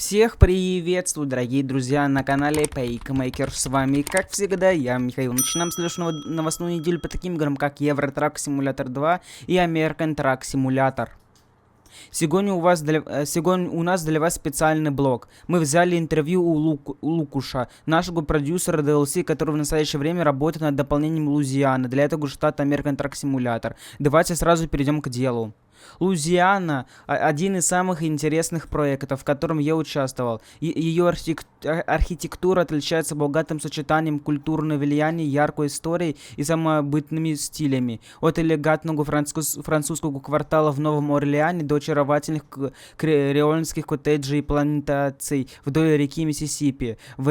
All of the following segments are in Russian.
Всех приветствую, дорогие друзья, на канале PakeMaker. С вами, как всегда, я, Михаил. Начинаем следующую новостную неделю по таким играм, как Euro Truck Simulator 2 и American Truck Simulator. Сегодня у нас для вас специальный блог. Мы взяли интервью у Лукуша, нашего продюсера DLC, который в настоящее время работает над дополнением Луизианы для этого штата American Truck Simulator. Давайте сразу перейдем к делу. Луизиана – один из самых интересных проектов, в котором я участвовал. Ее архитектура отличается богатым сочетанием культурного влияния, яркой историей и самобытными стилями. От элегантного французского квартала в Новом Орлеане до очаровательных креольских коттеджей и плантаций вдоль реки Миссисипи. В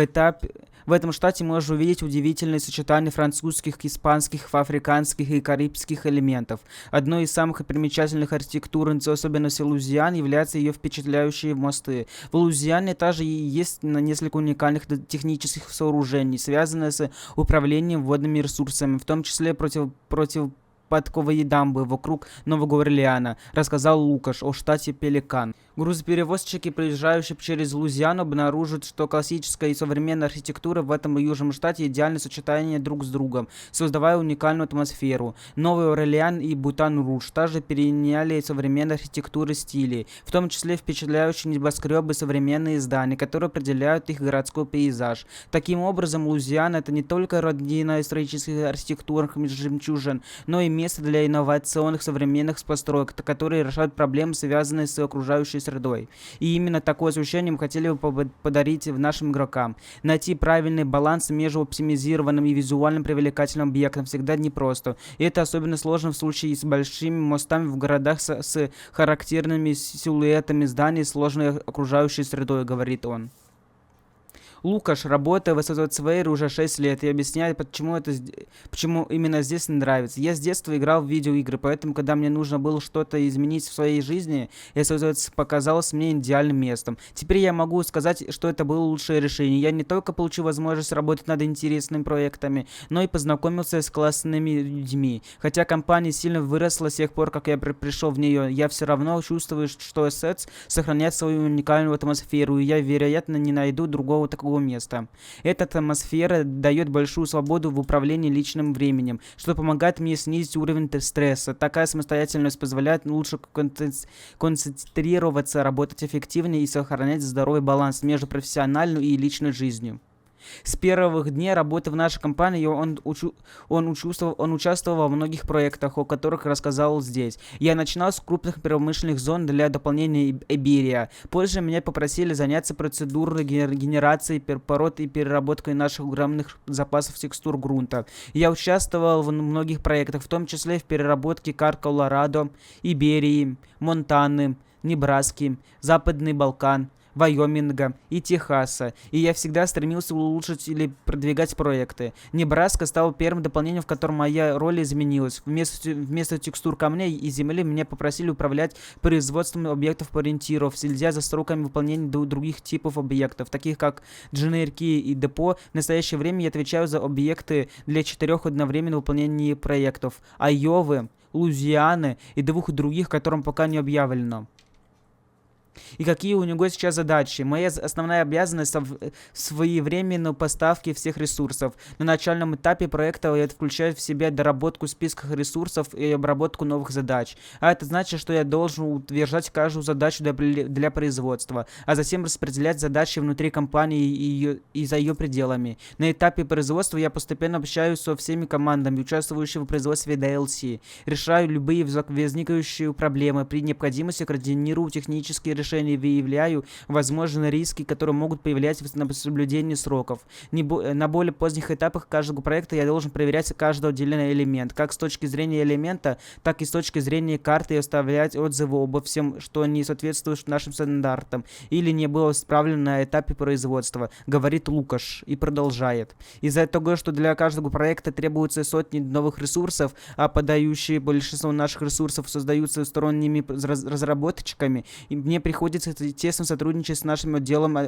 этом штате можно увидеть удивительное сочетание французских, испанских, африканских и карибских элементов. Одной из самых примечательных архитектурных особенностей Луизианы являются ее впечатляющие мосты. В Луизиане также есть несколько уникальных технических сооружений, связанных с управлением водными ресурсами, в том числе противоподковые дамбы вокруг Нового Орлеана, рассказал Лукаш о штате Пеликан. Грузоперевозчики, приезжающие через Луизиану, обнаружат, что классическая и современная архитектура в этом южном штате идеально сочетание друг с другом, создавая уникальную атмосферу. Новый Орлеан и Бутан-Руж также переняли современные архитектуры стилей, в том числе впечатляющие небоскребы и современные здания, которые определяют их городской пейзаж. Таким образом, Луизиана — это не только родина исторических архитектурных жемчужин, но и место для инновационных современных построек, которые решают проблемы, связанные с окружающей средой. И именно такое освещение мы хотели бы подарить нашим игрокам. Найти правильный баланс между оптимизированным и визуально привлекательным объектом всегда непросто. И это особенно сложно в случае с большими мостами в городах с характерными силуэтами зданий и сложной окружающей средой, говорит он. Лукаш работает в Software уже 6 лет и объясняет, почему именно здесь мне нравится. Я с детства играл в видеоигры, поэтому, когда мне нужно было что-то изменить в своей жизни, Software показалось мне идеальным местом. Теперь я могу сказать, что это было лучшее решение. Я не только получил возможность работать над интересными проектами, но и познакомился с классными людьми. Хотя компания сильно выросла с тех пор, как я пришел в нее, я все равно чувствую, что Assets сохраняет свою уникальную атмосферу, и я, вероятно, не найду другого такого места. Эта атмосфера дает большую свободу в управлении личным временем, что помогает мне снизить уровень стресса. Такая самостоятельность позволяет лучше концентрироваться, работать эффективнее и сохранять здоровый баланс между профессиональной и личной жизнью. С первых дней работы в нашей компании он участвовал во многих проектах, о которых рассказал здесь. Я начинал с крупных промышленных зон для дополнения Иберия. Позже меня попросили заняться процедурой генерации пород и переработкой наших огромных запасов текстур грунта. Я участвовал в многих проектах, в том числе в переработке карт Колорадо, Иберии, Монтаны, Небраски, Западный Балкан, Вайоминга и Техаса, и я всегда стремился улучшить или продвигать проекты. Небраска стал первым дополнением, в котором моя роль изменилась. Вместо текстур камней и земли меня попросили управлять производством объектов по ориентиров, следя за сроками выполнения других типов объектов, таких как дженерики и депо. В настоящее время я отвечаю за объекты для 4 одновременного выполнения проектов: Айовы, Луизианы и 2 других, которым пока не объявлено. И какие у него сейчас задачи? Моя основная обязанность — своевременной поставки всех ресурсов. На начальном этапе проекта это включает в себя доработку списка ресурсов и обработку новых задач. А это значит, что я должен утверждать каждую задачу для производства, а затем распределять задачи внутри компании и за ее пределами. На этапе производства я постепенно общаюсь со всеми командами, участвующими в производстве DLC. Решаю любые возникающие проблемы. При необходимости координирую технические решения, выявляю возможные риски, которые могут появляться на соблюдении сроков. На более поздних этапах каждого проекта я должен проверять каждый отдельный элемент, как с точки зрения элемента, так и с точки зрения карты, и оставлять отзывы обо всем, что не соответствует нашим стандартам или не было исправлено на этапе производства, говорит Лукаш и продолжает. Из-за того, что для каждого проекта требуются сотни новых ресурсов, а подающие большинство наших ресурсов создаются сторонними разработчиками, и мне приходится тесно сотрудничать с нашим отделом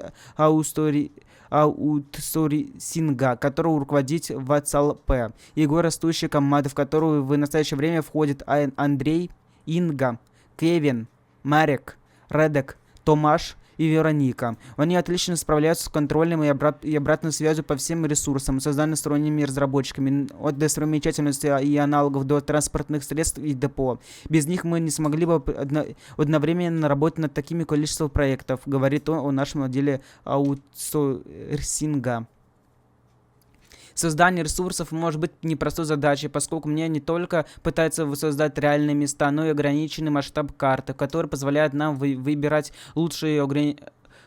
аутсорсинга, который руководит ВЦЛП. Его растущая команда, в которую в настоящее время входят Андрей, Инга, Кевин, Марек, Редек, Томаш и Вероника. Они отлично справляются с контролем и обратной связью по всем ресурсам, созданным сторонними разработчиками, от достопримечательности и аналогов до транспортных средств и депо. Без них мы не смогли бы одновременно работать над таким количеством проектов, говорит он о нашем отделе аутсорсинга. Создание ресурсов может быть непростой задачей, поскольку мне не только пытаются воссоздать реальные места, но и ограниченный масштаб карты, который позволяет нам выбирать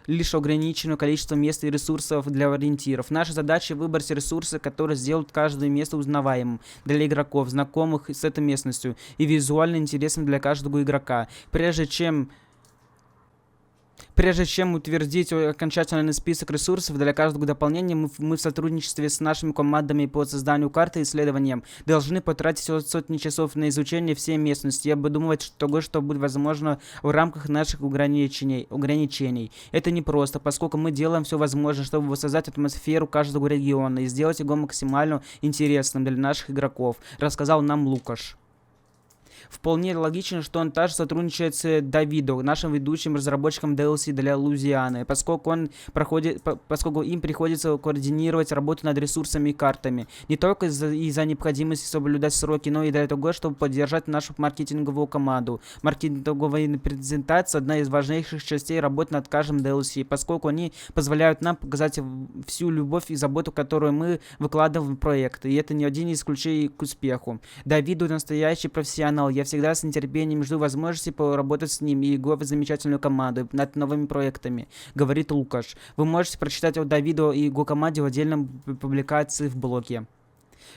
лишь ограниченное количество мест и ресурсов для ориентиров. Наша задача — выбрать ресурсы, которые сделают каждое место узнаваемым для игроков, знакомых с этой местностью, и визуально интересным для каждого игрока. Прежде чем утвердить окончательный список ресурсов для каждого дополнения, мы в сотрудничестве с нашими командами по созданию карты и исследованиям должны потратить сотни часов на изучение всей местности и обдумывать того, что будет возможно в рамках наших ограничений. Это непросто, поскольку мы делаем все возможное, чтобы воссоздать атмосферу каждого региона и сделать его максимально интересным для наших игроков, рассказал нам Лукаш. Вполне логично, что он также сотрудничает с Давидо, нашим ведущим разработчиком DLC для Луизианы, поскольку им приходится координировать работу над ресурсами и картами. Не только из-за необходимости соблюдать сроки, но и для того, чтобы поддержать нашу маркетинговую команду. Маркетинговая презентация — одна из важнейших частей работы над каждым DLC, поскольку они позволяют нам показать всю любовь и заботу, которую мы выкладываем в проект. И это не один из ключей к успеху. Давиду настоящий профессионал. Я всегда с нетерпением жду возможности поработать с ним и его замечательную команду над новыми проектами, говорит Лукаш. Вы можете прочитать о Давиду и его команде в отдельном публикации в блоге.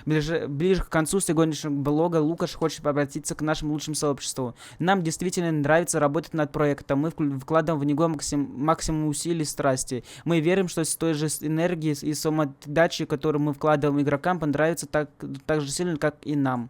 Ближе к концу сегодняшнего блога Лукаш хочет обратиться к нашему лучшему сообществу. Нам действительно нравится работать над проектом. Мы вкладываем в него максимум усилий и страсти. Мы верим, что с той же энергией и самоотдачей, которую мы вкладываем игрокам, понравится так же сильно, как и нам.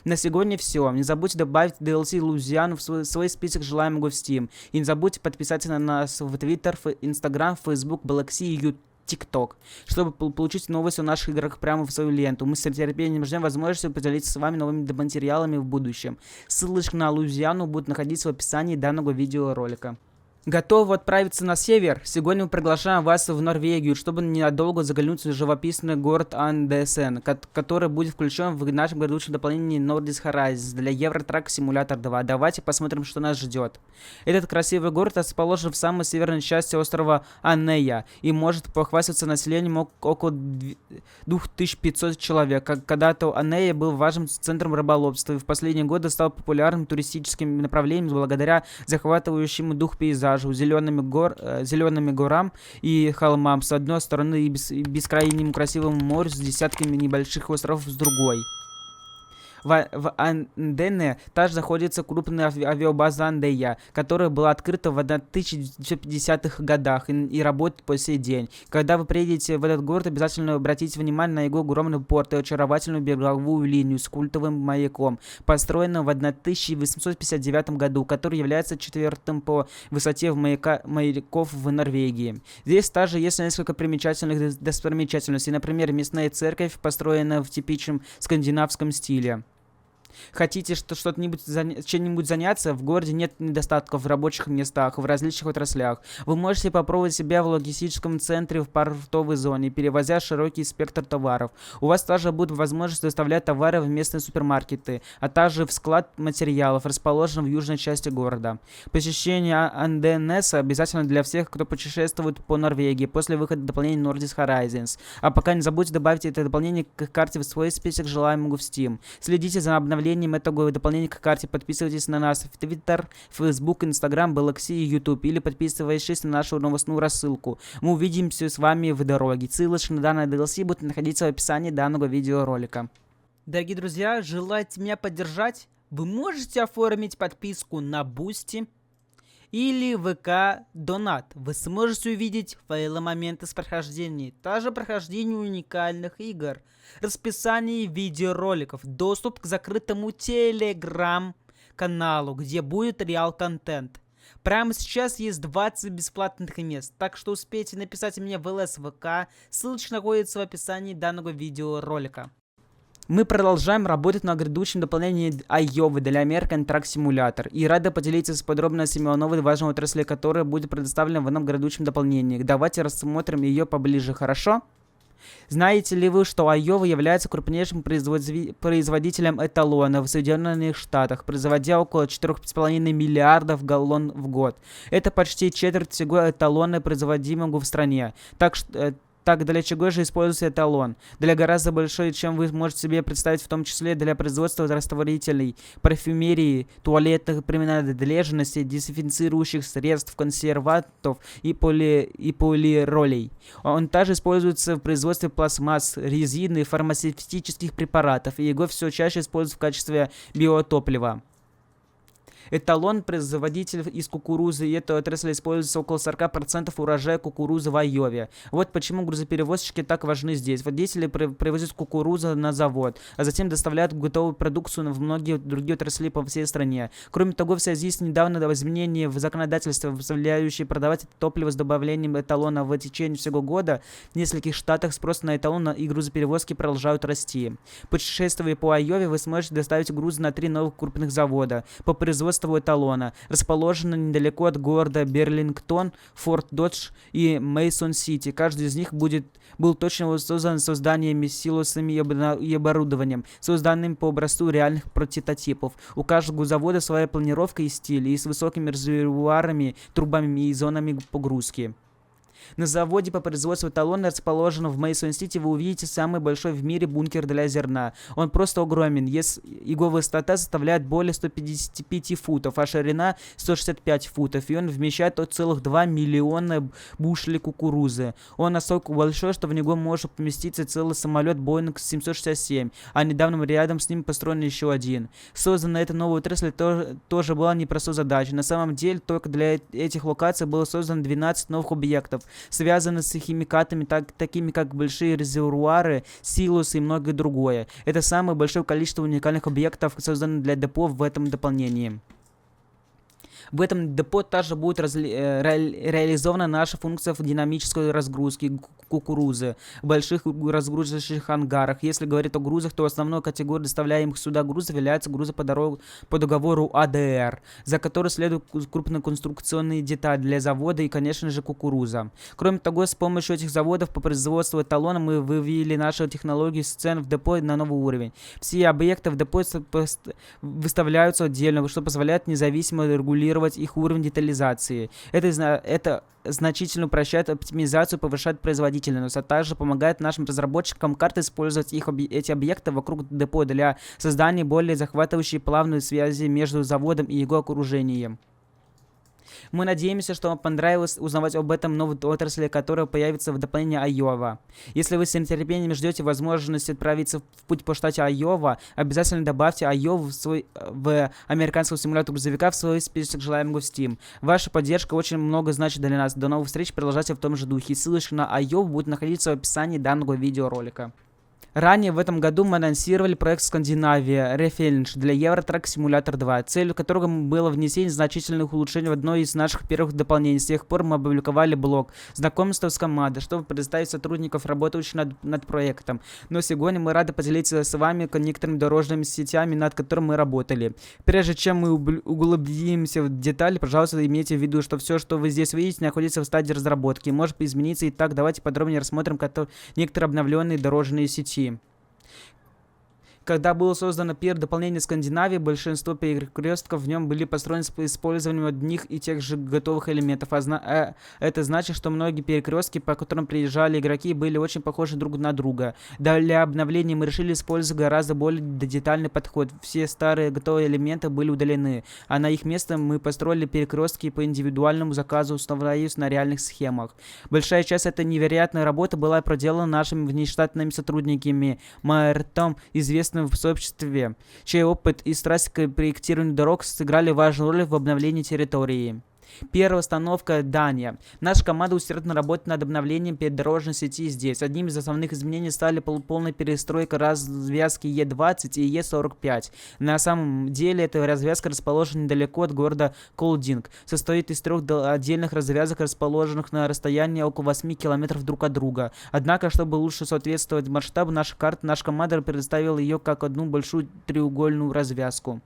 На сегодня все. Не забудьте добавить DLC Луизиану в свой список желаемого в Steam. И не забудьте подписаться на нас в Twitter, Instagram, Facebook, Galaxy и TikTok, чтобы получить новости о наших играх прямо в свою ленту. Мы с нетерпением ждем возможности поделиться с вами новыми материалами в будущем. Ссылочка на Луизиану будет находиться в описании данного видеоролика. Готовы отправиться на север? Сегодня мы приглашаем вас в Норвегию, чтобы ненадолго заглянуть в живописный город Андесен, который будет включен в нашем грядущем дополнении Nordic Horizons для Евротрак Simulator 2. Давайте посмотрим, что нас ждет. Этот красивый город расположен в самой северной части острова Анея и может похвастаться населением около 2500 человек. Когда-то Анея был важным центром рыболовства и в последние годы стал популярным туристическим направлением благодаря захватывающему дух пейзажу, зелеными горам и холмам с одной стороны и бескрайнему красивому морю с десятками небольших островов с другой. В Андене также находится крупная авиабаза Андея, которая была открыта в 1950-х годах и работает по сей день. Когда вы приедете в этот город, обязательно обратите внимание на его огромный порт и очаровательную береговую линию с культовым маяком, построенным в 1859 году, который является четвертым по высоте маяков в Норвегии. Здесь также есть несколько примечательных достопримечательностей, например, местная церковь, построенная в типичном скандинавском стиле. Хотите чем-нибудь заняться? В городе нет недостатков в рабочих местах, в различных отраслях. Вы можете попробовать себя в логистическом центре в портовой зоне, перевозя широкий спектр товаров. У вас также будет возможность доставлять товары в местные супермаркеты, а также в склад материалов, расположенный в южной части города. Посещение Анденеса обязательно для всех, кто путешествует по Норвегии после выхода дополнения Nordic Horizons. А пока не забудьте добавить это дополнение к карте в свой список желаемого в Steam. Следите за обновлением этого дополнения к карте, подписывайтесь на нас в Twitter, Facebook, Instagram, Galaxy и YouTube или подписывайтесь на нашу новостную рассылку. Мы увидимся с вами в дороге. Ссылочка на данное DLC будет находиться в описании данного видеоролика. Дорогие друзья, желаете меня поддержать? Вы можете оформить подписку на Boosty или ВК Донат. Вы сможете увидеть файлы моменты с прохождения, также прохождение уникальных игр, расписание видеороликов, доступ к закрытому телеграм-каналу, где будет реал-контент. Прямо сейчас есть 20 бесплатных мест, так что успейте написать мне в ЛС ВК, ссылочка находится в описании данного видеоролика. Мы продолжаем работать на грядущем дополнении Айовы для American Truck Simulator и рады поделиться с подробностями о новой важной отрасли, которая будет предоставлена в этом грядущем дополнении. Давайте рассмотрим ее поближе, хорошо? Знаете ли вы, что Айова является крупнейшим производителем эталона в Соединенных Штатах, производя около 4,5 миллиардов галлон в год? Это почти четверть всего эталона, производимого в стране. Так для чего же используется эталон? Для гораздо большой, чем вы можете себе представить, в том числе для производства растворителей, парфюмерии, туалетных принадлежностей, дезинфицирующих средств, консервантов и полиролей. Он также используется в производстве пластмасс, резины, фармацевтических препаратов, и его все чаще используют в качестве биотоплива. Эталон производитель из кукурузы, и эта отрасль используется около 40% урожая кукурузы в Айове. Вот почему грузоперевозчики так важны здесь. Водители привозят кукурузу на завод, а затем доставляют готовую продукцию в многие другие отрасли по всей стране. Кроме того, в связи с недавним изменением в законодательстве, позволяющее продавать это топливо с добавлением эталона в течение всего года, в нескольких штатах спрос на эталон и грузоперевозки продолжают расти. Путешествуя по Айове, вы сможете доставить грузы на 3 новых крупных завода по производству эталона, расположены недалеко от города Берлингтон, Форт Додж и Мейсон-Сити. Каждый из них был точно создан созданиями, силосами и оборудованием, созданным по образцу реальных прототипов. У каждого завода своя планировка и стиль, и с высокими резервуарами, трубами и зонами погрузки. На заводе по производству эталона, расположенном в Мейсон-Сити, вы увидите самый большой в мире бункер для зерна. Он просто огромен. Его высота составляет более 155 футов, а ширина 165 футов. И он вмещает от целых 2 миллиона бушелей кукурузы. Он настолько большой, что в него может поместиться целый самолет Boeing 767, а недавно рядом с ним построен еще один. Создана эта новая отрасль тоже была непростой задачей. На самом деле, только для этих локаций было создано 12 новых объектов, связаны с химикатами, такими как большие резервуары, силосы и многое другое. Это самое большое количество уникальных объектов, созданных для депо в этом дополнении. В этом депо также будет реализована наша функция в динамической разгрузки кукурузы в больших разгрузочных ангарах. Если говорить о грузах, то основной категорией доставляемых сюда грузов являются грузы по договору АДР, за который следуют крупноконструкционные детали для завода и, конечно же, кукуруза. Кроме того, с помощью этих заводов по производству эталона мы вывели нашу технологию с цен в депо на новый уровень. Все объекты в депо выставляются отдельно, что позволяет независимо регулировать их уровень детализации. Это значительно упрощает оптимизацию, повышает производительность, а также помогает нашим разработчикам карты использовать эти объекты вокруг депо для создания более захватывающей плавной связи между заводом и его окружением. Мы надеемся, что вам понравилось узнавать об этом новой отрасли, которая появится в дополнении Айова. Если вы с нетерпением ждете возможности отправиться в путь по штате Айова, обязательно добавьте Айову в американского симулятора грузовика в свой список желаемых в Steam. Ваша поддержка очень много значит для нас. До новых встреч, продолжайте в том же духе. Ссылочка на Айову будет находиться в описании данного видеоролика. Ранее в этом году мы анонсировали проект Скандинавия Refchallenge для Euro Truck Simulator 2, целью которого было внесение значительных улучшений в одно из наших первых дополнений. С тех пор мы опубликовали блог знакомства с командой, чтобы предоставить сотрудников, работающих над проектом. Но сегодня мы рады поделиться с вами некоторыми дорожными сетями, над которыми мы работали. Прежде чем мы углубимся в детали, пожалуйста, имейте в виду, что все, что вы здесь видите, находится в стадии разработки и может измениться. Итак, давайте подробнее рассмотрим некоторые обновленные дорожные сети. Когда было создано первое дополнение Скандинавии, большинство перекрестков в нем были построены с использованием одних и тех же готовых элементов. Это значит, что многие перекрестки, по которым приезжали игроки, были очень похожи друг на друга. Для обновления мы решили использовать гораздо более детальный подход. Все старые готовые элементы были удалены, а на их место мы построили перекрестки по индивидуальному заказу, устанавливаясь на реальных схемах. Большая часть этой невероятной работы была проделана нашими внештатными сотрудниками, Майертом, известным в сообществе, чей опыт и страсть к проектированию дорог сыграли важную роль в обновлении территории. Первая установка — Дания. Наша команда усердно работает над обновлением передорожной сети здесь. Одним из основных изменений стали полная перестройка развязки Е20 и Е45. На самом деле эта развязка расположена недалеко от города Колдинг. Состоит из 3 отдельных развязок, расположенных на расстоянии около 8 километров друг от друга. Однако, чтобы лучше соответствовать масштабу нашей карты, наша команда предоставила ее как одну большую треугольную развязку.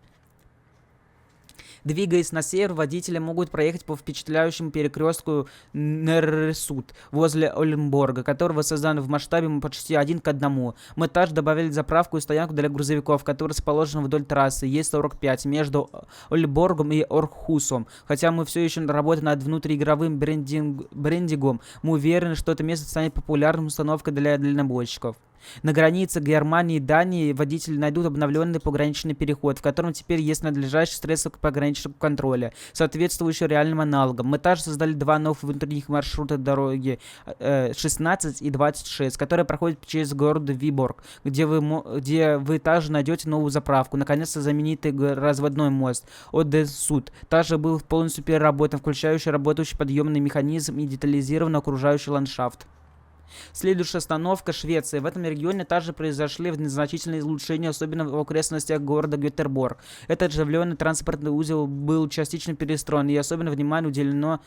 Двигаясь на север, водители могут проехать по впечатляющему перекрестку Нерресут возле Оленборга, который воссоздан в масштабе почти 1 к 1. Мы также добавили заправку и стоянку для грузовиков, которые расположены вдоль трассы Е45 между Ольборгом и Орхусом. Хотя мы все еще работаем над внутриигровым брендингом, мы уверены, что это место станет популярной установкой для дальнобойщиков. На границе Германии и Дании водители найдут обновленный пограничный переход, в котором теперь есть надлежащее средство пограничного контроля, соответствующее реальным аналогам. Мы также создали 2 новых внутренних маршрута дороги 16 и 26, которые проходят через город Виборг, где вы также найдете новую заправку. Наконец-то знаменитый разводной мост Одессут также был полностью переработан, включающий работающий подъемный механизм и детализированный окружающий ландшафт. Следующая остановка — Швеция. В этом регионе также произошли значительные улучшения, особенно в окрестностях города Гетеборг. Этот оживленный транспортный узел был частично перестроен, и особенно внимание уделено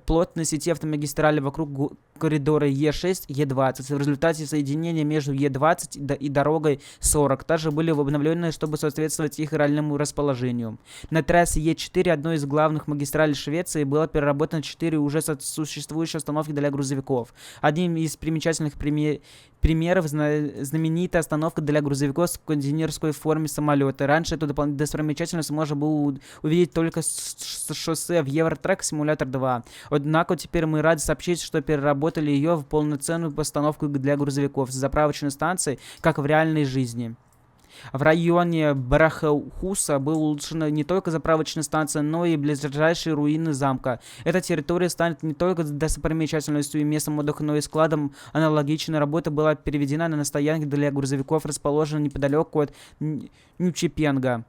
плотной сети автомагистрали вокруг коридора Е6 и Е20. В результате соединения между Е20 и дорогой 40 также были обновлены, чтобы соответствовать их реальному расположению. На трассе Е4, одной из главных магистралей Швеции, было переработано 4 уже существующие остановки для грузовиков. Одним из примечательных примеров знаменитая остановка для грузовиков с контейнерской форме самолета. Раньше эту достопримечательность можно было увидеть только с шоссе в Евротрак Симулятор 2. Однако теперь мы рады сообщить, что переработали ее в полноценную постановку для грузовиков с заправочной станцией, как в реальной жизни. В районе Брахаухуса была улучшена не только заправочная станция, но и ближайшие руины замка. Эта территория станет не только достопримечательностью и местом отдыха, но и складом. Аналогичная работа была переведена на стоянки для грузовиков, расположенные неподалеку от Нючепенга.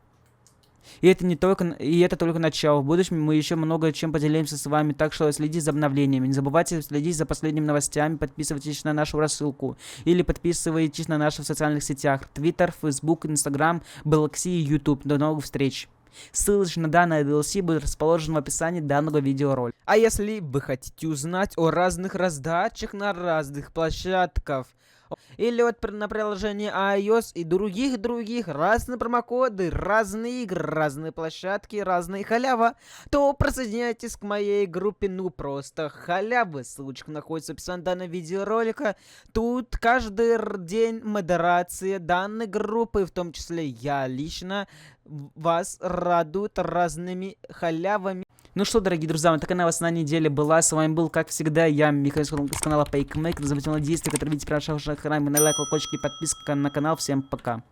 И это только начало. В будущем мы еще много чем поделимся с вами, так что следите за обновлениями. Не забывайте следить за последними новостями, подписывайтесь на нашу рассылку или подписывайтесь на наши в социальных сетях: Twitter, Facebook, Instagram, Galaxy и YouTube. До новых встреч! Ссылочка на данное DLC будет расположена в описании данного видеоролика. А если вы хотите узнать о разных раздачах на разных площадках, или вот на приложении iOS и других разные промокоды, разные игры, разные площадки, разные халява, то присоединяйтесь к моей группе «Ну просто халявы». Ссылочка находится в описании данного видеоролика. Тут каждый день модерация данной группы, в том числе я лично, вас радует разными халявами. Ну что, дорогие друзья, вот такая новость на неделе была. С вами был, как всегда, я, Михаил с канала PayCMake. Не забывайте на действия, которые видите при вашем экране. На лайк, колокольчик и подписка на канал. Всем пока.